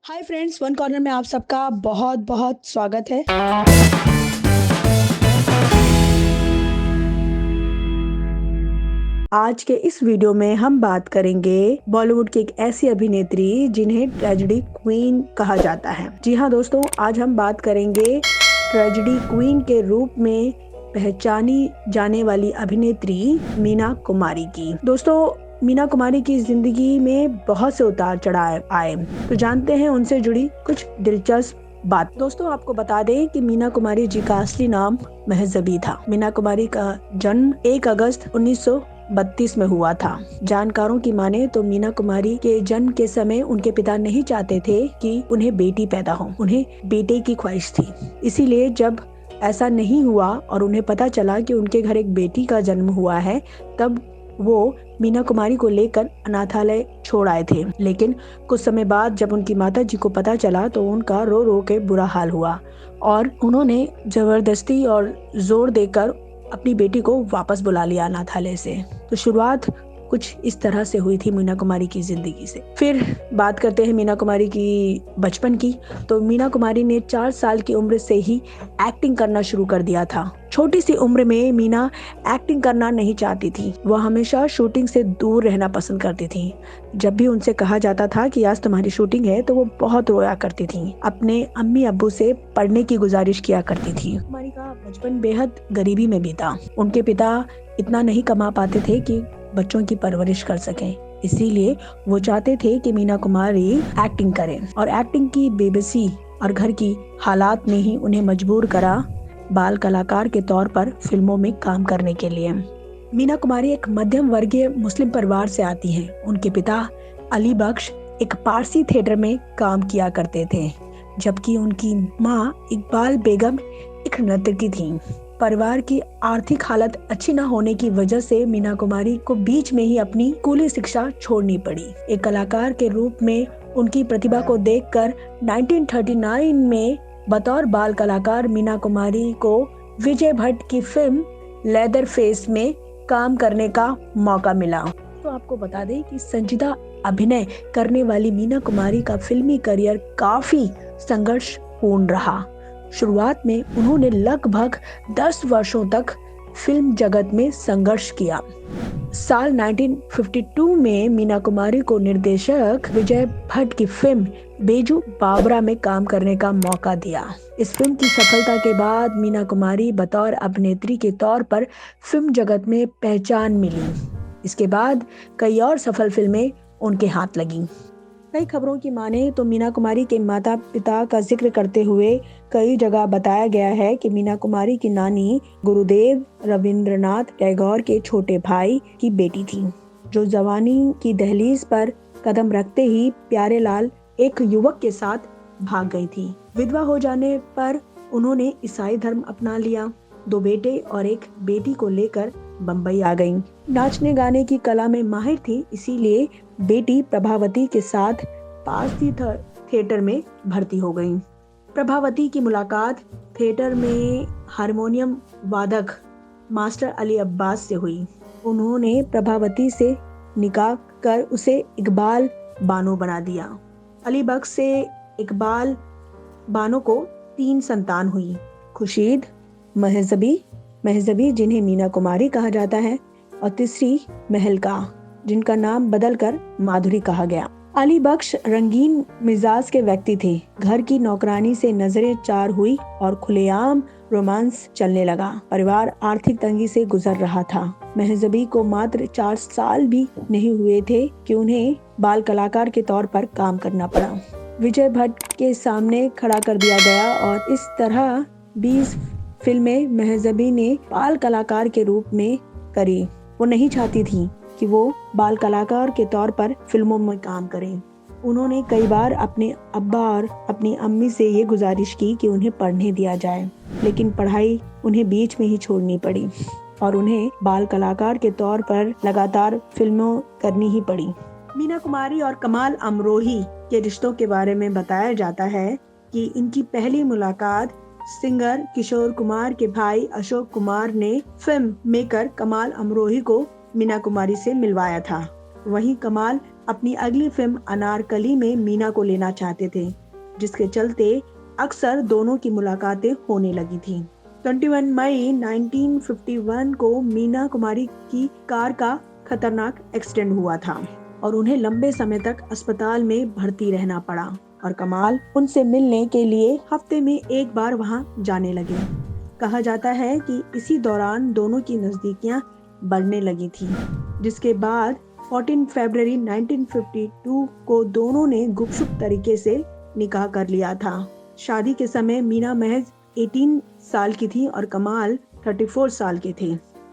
Hi friends, one corner में आप सबका बहुत बहुत स्वागत है। आज के इस वीडियो में हम बात करेंगे बॉलीवुड की एक ऐसी अभिनेत्री जिन्हें ट्रेजेडी क्वीन कहा जाता है। जी हाँ दोस्तों, आज हम बात करेंगे ट्रेजेडी क्वीन के रूप में पहचानी जाने वाली अभिनेत्री मीना कुमारी की। दोस्तों, मीना कुमारी की जिंदगी में बहुत से उतार चढ़ाव आए, तो जानते हैं उनसे जुड़ी कुछ दिलचस्प बात। दोस्तों, आपको बता दें कि मीना कुमारी जी का असली नाम महजबी था। मीना कुमारी का जन्म 1 अगस्त 1932 में हुआ था। जानकारों की माने तो मीना कुमारी के जन्म के समय उनके पिता नहीं चाहते थे कि उन्हें बेटी पैदा हो, उन्हें बेटे की ख्वाहिश थी। इसीलिए जब ऐसा नहीं हुआ और उन्हें पता चला कि उनके घर एक बेटी का जन्म हुआ है, तब वो मीना कुमारी को लेकर अनाथालय छोड़ आए थे। लेकिन कुछ समय बाद जब उनकी माता जी को पता चला तो उनका रो रो के बुरा हाल हुआ और उन्होंने जबरदस्ती और जोर देकर अपनी बेटी को वापस बुला लिया अनाथालय से। तो शुरुआत कुछ इस तरह से हुई थी मीना कुमारी की जिंदगी से। फिर बात करते हैं मीना कुमारी की बचपन की। तो मीना कुमारी ने 4 साल की उम्र से ही एक्टिंग करना शुरू कर दिया था। छोटी सी उम्र में मीना एक्टिंग करना नहीं चाहती थी। वह हमेशा शूटिंग से दूर रहना पसंद करती थी। जब भी उनसे कहा जाता था कि आज तुम्हारी शूटिंग है, तो वो बहुत रोया करती थी। अपने अम्मी अब्बू से पढ़ने की गुजारिश किया करती थी। कुमारी का बचपन बेहद गरीबी में बीता। उनके पिता इतना नहीं कमा पाते थे कि बच्चों की परवरिश कर सकें। इसीलिए वो चाहते थे कि मीना कुमारी एक्टिंग करें और एक्टिंग की बेबसी और घर की हालात ने ही उन्हें मजबूर करा बाल कलाकार के तौर पर फिल्मों में काम करने के लिए। मीना कुमारी एक मध्यम वर्गीय मुस्लिम परिवार से आती हैं। उनके पिता अली बख्श एक पारसी थिएटर में काम किया करते थे, जबकि उनकी माँ इकबाल बेगम एक नर्तकी थी। परिवार की आर्थिक हालत अच्छी न होने की वजह से मीना कुमारी को बीच में ही अपनी स्कूली शिक्षा छोड़नी पड़ी। एक कलाकार के रूप में उनकी प्रतिभा को देखकर 1939 में बतौर बाल कलाकार मीना कुमारी को विजय भट्ट की फिल्म लेदर फेस में काम करने का मौका मिला। तो आपको बता दें कि संजीदा अभिनय करने वाली मीना कुमारी का फिल्मी करियर काफी संघर्षपूर्ण रहा। शुरुआत में उन्होंने लगभग 10 वर्षों तक फिल्म जगत में संघर्ष किया। साल 1952 में मीना कुमारी को निर्देशक विजय भट्ट की फिल्म बेजू बावरा में काम करने का मौका दिया। इस फिल्म की सफलता के बाद मीना कुमारी बतौर अभिनेत्री के तौर पर फिल्म जगत में पहचान मिली। इसके बाद कई और सफल फिल्में उनके हाथ लगीं। कई खबरों की माने तो मीना कुमारी के माता पिता का जिक्र करते हुए कई जगह बताया गया है कि मीना कुमारी की नानी गुरुदेव रविंद्रनाथ टैगोर के छोटे भाई की बेटी थी, जो जवानी की दहलीज पर कदम रखते ही प्यारेलाल एक युवक के साथ भाग गई थी। विधवा हो जाने पर उन्होंने ईसाई धर्म अपना लिया। 2 बेटे और एक बेटी को लेकर बम्बई आ गईं। नाचने गाने की कला में माहिर थी, इसीलिए बेटी प्रभावती के साथ पारसी थिएटर में भर्ती हो गईं। प्रभावती की मुलाकात थिएटर में हारमोनियम वादक मास्टर अली अब्बास से हुई। उन्होंने प्रभावती से निकाह कर उसे इकबाल बानो बना दिया। अली बख्श से इकबाल बानो को 3 संतान हुई, खुशीद, महजबी जिन्हें मीना कुमारी कहा जाता है, और तीसरी महलका, जिनका नाम बदलकर माधुरी कहा गया। अली बख्श रंगीन मिजाज के व्यक्ति थे। घर की नौकरानी से नजरें चार हुई और खुलेआम रोमांस चलने लगा। परिवार आर्थिक तंगी से गुजर रहा था। महजबी को मात्र 4 साल भी नहीं हुए थे कि उन्हें बाल कलाकार के तौर पर काम करना पड़ा। विजय भट्ट के सामने खड़ा कर दिया गया और इस तरह 20 फिल्में महजबी ने बाल कलाकार के रूप में करी। वो नहीं चाहती थी कि वो बाल कलाकार के तौर पर फिल्मों में काम करें। उन्होंने कई बार अपने अब्बा और अपनी अम्मी से ये गुजारिश की कि उन्हें पढ़ने दिया जाए, लेकिन पढ़ाई उन्हें बीच में ही छोड़नी पड़ी और उन्हें बाल कलाकार के तौर पर लगातार फिल्मों करनी ही पड़ी। मीना कुमारी और कमाल अमरोही के रिश्तों के बारे में बताया जाता है कि इनकी पहली मुलाकात सिंगर किशोर कुमार के भाई अशोक कुमार ने फिल्म मेकर कमाल अमरोही को मीना कुमारी से मिलवाया था। वहीं कमाल अपनी अगली फिल्म अनारकली में मीना को लेना चाहते थे, जिसके चलते अक्सर दोनों की मुलाकातें होने लगी थी। 21 मई 1951 को मीना कुमारी की कार का खतरनाक एक्सीडेंट हुआ था और उन्हें लंबे समय तक अस्पताल में भर्ती रहना पड़ा और कमाल उनसे मिलने के लिए हफ्ते में एक बार वहां जाने लगे। कहा जाता है कि इसी दौरान दोनों की नजदीकियां बढ़ने लगी थी, जिसके बाद 14 फरवरी 1952 को दोनों ने गुपचुप तरीके से निकाह कर लिया था। शादी के समय मीना महज 18 साल की थी और कमाल 34 साल के थे।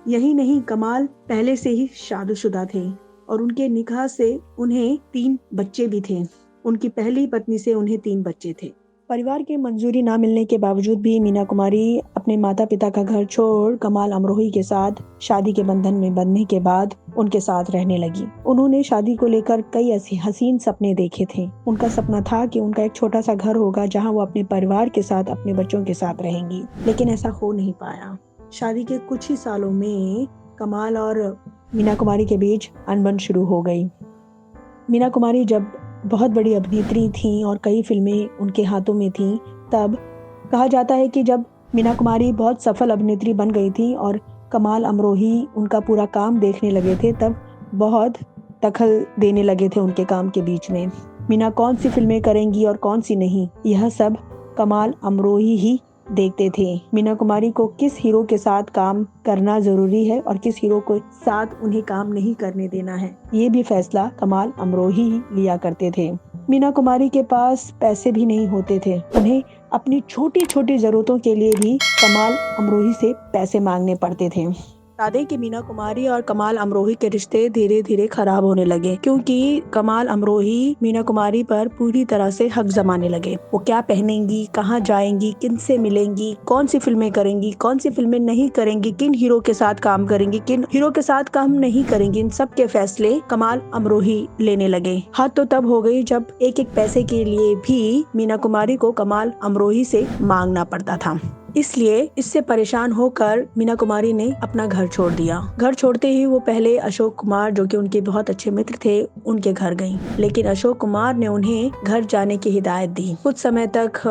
यही नहीं, कमाल पहले से ही शादीशुदा थे और उनके निकाह से उन्हें 3 बच्चे भी थे। उनकी पहली पत्नी से उन्हें 3 बच्चे थे। परिवार की मंजूरी ना मिलने के बावजूद भी मीना कुमारी अपने माता पिता का घर छोड़ कमाल अमरोही के साथ शादी के बंधन में बंधने के बाद उनके साथ रहने लगी। उन्होंने शादी को लेकर कई हसीन सपने देखे थे। उनका सपना था कि उनका एक छोटा सा घर होगा जहां वो अपने परिवार के साथ अपने बच्चों के साथ रहेंगी, लेकिन ऐसा हो नहीं पाया। शादी के कुछ ही सालों में कमाल और मीना कुमारी के बीच अनबन शुरू हो गई। मीना कुमारी जब बहुत बड़ी अभिनेत्री थी और कई फिल्में उनके हाथों में थी, तब कहा जाता है कि जब मीना कुमारी बहुत सफल अभिनेत्री बन गई थी और कमाल अमरोही उनका पूरा काम देखने लगे थे, तब बहुत दखल देने लगे थे उनके काम के बीच में। मीना कौन सी फिल्में करेंगी और कौन सी नहीं, यह सब कमाल अमरोही ही देखते थे। मीना कुमारी को किस हीरो के साथ काम करना जरूरी है और किस हीरो के साथ उन्हें काम नहीं करने देना है, ये भी फैसला कमाल अमरोही ही लिया करते थे। मीना कुमारी के पास पैसे भी नहीं होते थे। उन्हें अपनी छोटी छोटी जरूरतों के लिए भी कमाल अमरोही से पैसे मांगने पड़ते थे। बता दें कि मीना कुमारी और कमाल अमरोही के रिश्ते धीरे धीरे खराब होने लगे, क्योंकि कमाल अमरोही मीना कुमारी पर पूरी तरह से हक जमाने लगे। वो क्या पहनेंगी, कहाँ जाएंगी, किन से मिलेंगी, कौन सी फिल्में करेंगी, कौन सी फिल्में नहीं करेंगी, किन हीरो के साथ काम करेंगी, किन हीरो के साथ काम नहीं करेंगी, इन सब के फैसले कमाल अमरोही लेने लगे। हद तो तब हो गई जब एक एक पैसे के लिए भी मीना कुमारी को कमाल अमरोही से मांगना पड़ता था। इसलिए इससे परेशान होकर मीना कुमारी ने अपना घर छोड़ दिया। घर छोड़ते ही वो पहले अशोक कुमार, जो कि उनके बहुत अच्छे मित्र थे, उनके घर गईं। लेकिन अशोक कुमार ने उन्हें घर जाने की हिदायत दी। कुछ समय तक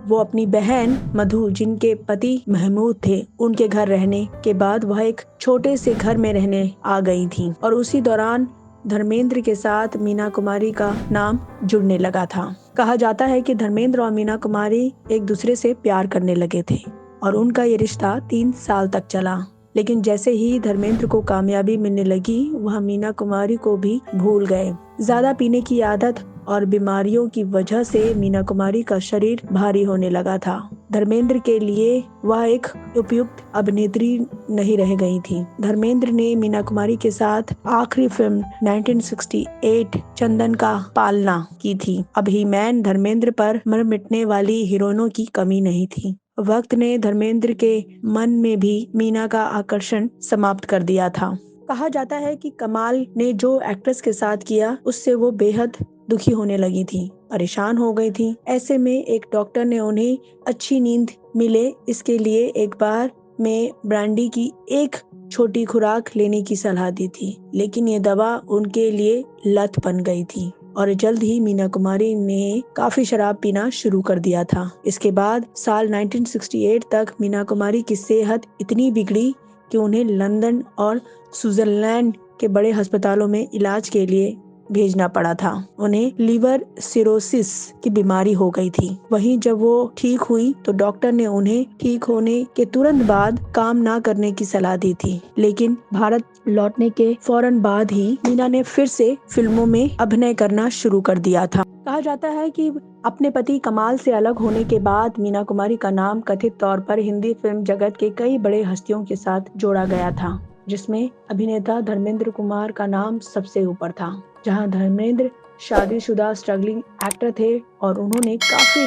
वो अपनी बहन मधु, जिनके पति महमूद थे, उनके घर रहने के बाद वह एक छोटे से घर में रहने आ गई थी और उसी दौरान धर्मेंद्र के साथ मीना कुमारी का नाम जुड़ने लगा था। कहा जाता है कि धर्मेंद्र और मीना कुमारी एक दूसरे से प्यार करने लगे थे और उनका ये रिश्ता 3 साल तक चला। लेकिन जैसे ही धर्मेंद्र को कामयाबी मिलने लगी, वह मीना कुमारी को भी भूल गए। ज्यादा पीने की आदत और बीमारियों की वजह से मीना कुमारी का शरीर भारी होने लगा था। धर्मेंद्र के लिए वह एक उपयुक्त अभिनेत्री नहीं रह गई थी। धर्मेंद्र ने मीना कुमारी के साथ आखिरी फिल्म 1968 चंदन का पालना की थी। अब ही मैन धर्मेंद्र पर मर मिटने वाली हीरोइनों की कमी नहीं थी। वक्त ने धर्मेंद्र के मन में भी मीना का आकर्षण समाप्त कर दिया था। कहा जाता है कि कमाल ने जो एक्ट्रेस के साथ किया, उससे वो बेहद दुखी होने लगी थी, परेशान हो गई थी। ऐसे में एक डॉक्टर ने उन्हें अच्छी नींद मिले, इसके लिए एक बार में ब्रांडी की एक छोटी खुराक लेने की सलाह दी थी, लेकिन ये दवा उनके लिए लत बन गई थी और जल्द ही मीना कुमारी ने काफी शराब पीना शुरू कर दिया था। इसके बाद साल 1968 तक मीना कुमारी की सेहत इतनी बिगड़ी कि उन्हें लंदन और स्विट्जरलैंड के बड़े अस्पतालों में इलाज के लिए भेजना पड़ा था। उन्हें लीवर सिरोसिस की बीमारी हो गई थी। वहीं जब वो ठीक हुई तो डॉक्टर ने उन्हें ठीक होने के तुरंत बाद काम ना करने की सलाह दी थी। लेकिन भारत लौटने के फौरन बाद ही मीना ने फिर से फिल्मों में अभिनय करना शुरू कर दिया था। कहा जाता है कि अपने पति कमाल से अलग होने के बाद मीना कुमारी का नाम कथित तौर पर हिंदी फिल्म जगत के कई बड़े हस्तियों के साथ जोड़ा गया था, जिसमें अभिनेता धर्मेंद्र कुमार का नाम सबसे ऊपर था। जहां धर्मेंद्र शादीशुदा स्ट्रगलिंग एक्टर थे और उन्होंने काफी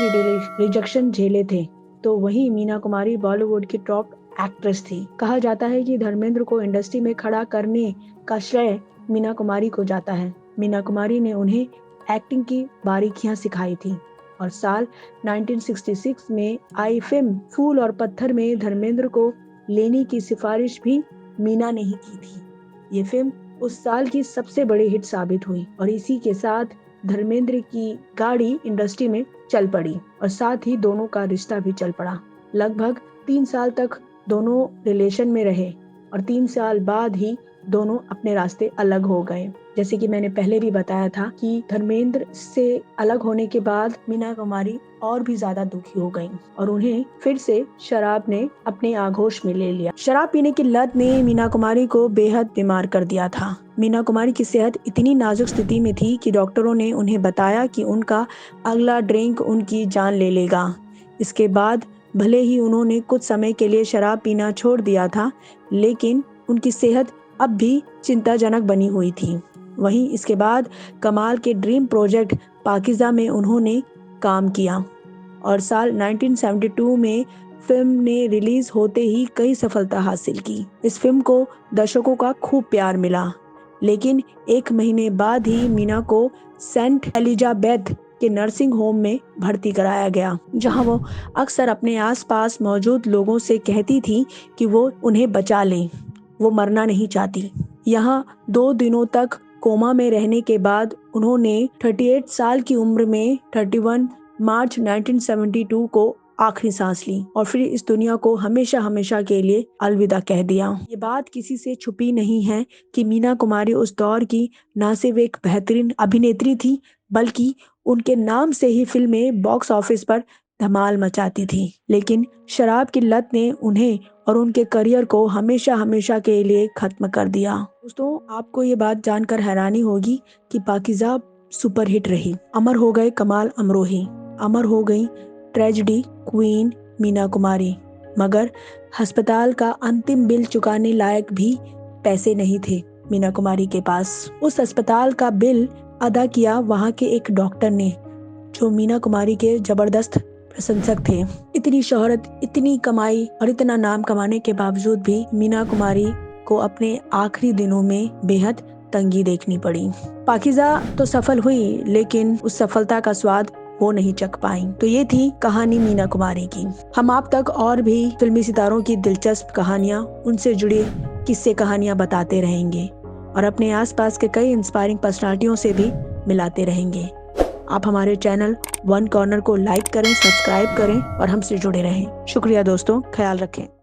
रिजेक्शन झेले थे, तो वहीं मीना कुमारी बॉलीवुड की टॉप एक्ट्रेस थी। कहा जाता है कि धर्मेंद्र को इंडस्ट्री में खड़ा करने का श्रेय मीना कुमारी को जाता है। मीना कुमारी ने उन्हें एक्टिंग की बारीकियां सिखाई थी और साल 1966 में आई फिल्म फूल और पत्थर में धर्मेंद्र को लेने की सिफारिश भी मीना ने ही की थी। ये फिल्म उस साल की सबसे बड़ी हिट साबित हुई और इसी के साथ धर्मेंद्र की गाड़ी इंडस्ट्री में चल पड़ी और साथ ही दोनों का रिश्ता भी चल पड़ा। लगभग 3 साल तक दोनों रिलेशन में रहे और 3 साल बाद ही दोनों अपने रास्ते अलग हो गए। जैसे कि मैंने पहले भी बताया था कि धर्मेंद्र से अलग होने के बाद मीना कुमारी और भी ज्यादा दुखी हो गईं और उन्हें फिर से शराब ने अपने आगोश में ले लिया। शराब पीने की लत ने मीना कुमारी को बेहद बीमार कर दिया था। मीना कुमारी की सेहत इतनी नाजुक स्थिति में थी कि डॉक्टरों ने उन्हें बताया कि उनका अगला ड्रिंक उनकी जान ले लेगा। इसके बाद भले ही उन्होंने कुछ समय के लिए शराब पीना छोड़ दिया था, लेकिन उनकी सेहत अब भी चिंताजनक बनी हुई थी। वहीं इसके बाद कमाल के ड्रीम प्रोजेक्ट पाकीज़ा में उन्होंने काम किया और साल 1972 में फिल्म ने रिलीज होते ही कई सफलता हासिल की। इस फिल्म को दर्शकों का खूब प्यार मिला, लेकिन 1 महीने बाद ही मीना को सेंट एलिजाबेथ के नर्सिंग होम में भर्ती कराया गया, जहां वो अक्सर अपने आसपास मौजूद लोगों से कहती थी कि वो उन्हें बचा लें, वो मरना नहीं चाहती। यहाँ 2 दिनों तक कोमा में रहने के बाद उन्होंने 38 साल की उम्र में 31 मार्च 1972 को आखिरी सांस ली और फिर इस दुनिया को हमेशा हमेशा के लिए अलविदा कह दिया। ये बात किसी से छुपी नहीं है कि मीना कुमारी उस दौर की न सिर्फ एक बेहतरीन अभिनेत्री थी, बल्कि उनके नाम से ही फिल्में बॉक्स ऑफिस पर धमाल मचाती थी। लेकिन शराब की लत ने उन्हें और उनके करियर को हमेशा हमेशा के लिए खत्म कर दिया। दोस्तों, आपको ये बात जानकर हैरानी होगी कि पाकीज़ा सुपरहिट रही। अमर हो गए कमाल अमरोही, अमर हो गई ट्रेजेडी क्वीन मीना कुमारी, मगर अस्पताल का अंतिम बिल चुकाने लायक भी पैसे नहीं थे मीना कुमारी के पास। उस अस्पताल का बिल अदा किया वहाँ के एक डॉक्टर ने, जो मीना कुमारी के जबरदस्त प्रशंसक थे। इतनी शोहरत, इतनी कमाई और इतना नाम कमाने के बावजूद भी मीना कुमारी को अपने आखिरी दिनों में बेहद तंगी देखनी पड़ी। पाकीज़ा तो सफल हुई, लेकिन उस सफलता का स्वाद वो नहीं चख पाई। तो ये थी कहानी मीना कुमारी की। हम आप तक और भी फिल्मी सितारों की दिलचस्प कहानियां, उनसे जुड़ी किस्से कहानियां बताते रहेंगे और अपने आसपास के कई इंस्पायरिंग पर्सनालिटियों से भी मिलाते रहेंगे। आप हमारे चैनल वन कॉर्नर को लाइक करें, सब्सक्राइब करें और हमसे जुड़े रहें। शुक्रिया दोस्तों, ख्याल रखें।